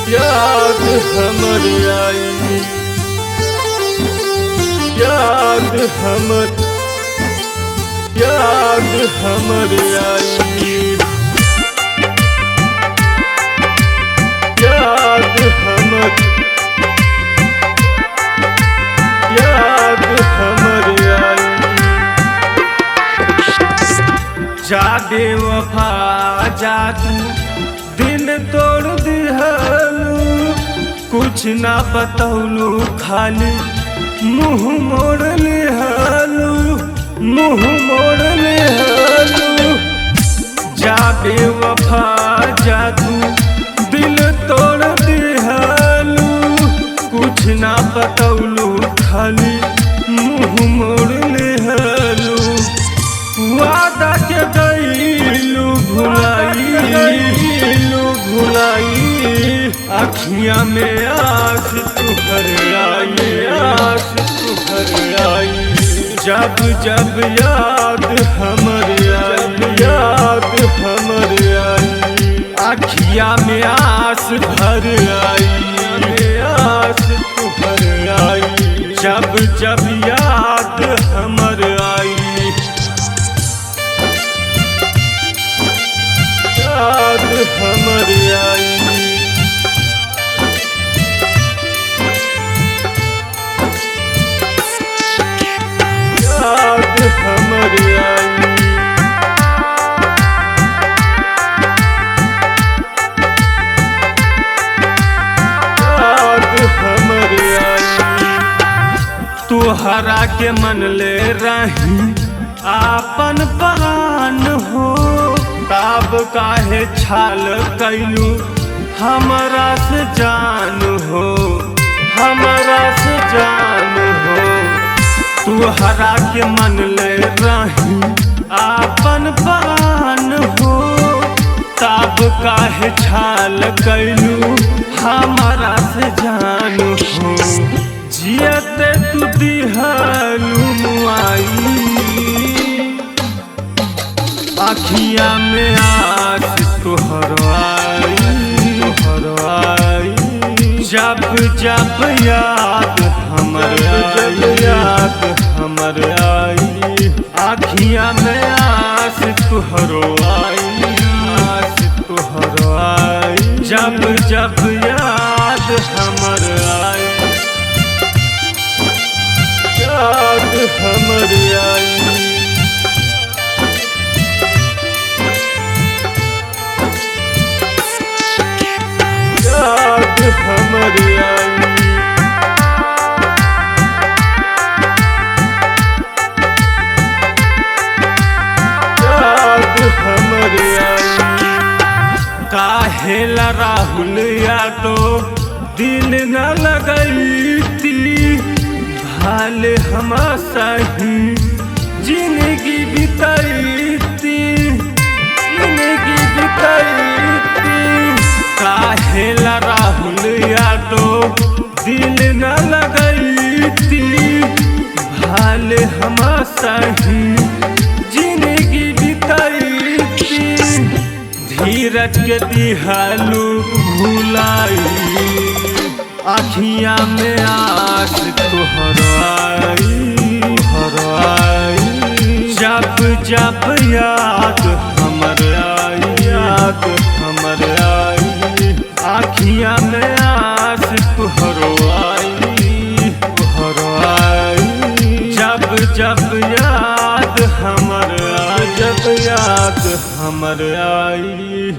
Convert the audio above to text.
याद हमर आई, याद हमर आई, याद हमर आई। जा बेवफा जा तू दिल तोड़ दिहलू, कुछ ना बतौलू खाली मुँह मोड़ लिहलू, मुँह मोड़ लिहलू। जा बेवफा जा तू दिल तोड़ दिहलू, कुछ ना बतौलू खाली मुँह मोड़ लिहलू। वादा के गईलू भुलाई, अखियाँ में आस तुहर आई, आस तुहर आई। जब जब याद हमर आई, याद हमर आई, अखियाँ में आस भर आई, आस तुहर आई। जब जब याद हमर आई, याद हमर आई, याद हमर आई। याद हमर आई। तुहरा के मन ले रही आपन प्राण हो, तब काहे छाल कैलू हमरा से जान हो, हमरा से जान हो। तुहरा के मन ले रही आपन प्राण हो, तब काहे छाल कैलू हमरा से जान हो। जियते तू दिहलू मुआई, अखियाँ में आस तुहर आई, तुहर आई। जब जब याद हमर आई, याद हमर आई, अखियाँ में आस तुहर आई, आस तुहर आई। जब जब याद हमर आई, याद हमर आई, याद हमर आई। याद हमर आई। काहेला राहुल यादव दिल न लगैती, भाले हम सही जिंदगी बितैती, जिंदगी बितैती। काहेला राहुल यादव दिल न लगैती, भाले हम सही जिंदगी बितैती। धीरज के दिहलू भुलाई, अखियाँ में आस तुहर आई, तुहर आई। जब जब याद हमर आई, याद हमर आई, अखियाँ में आस तुहर आई, तुहर आई। जब जब याद हमर आई, जब याद हमर आई।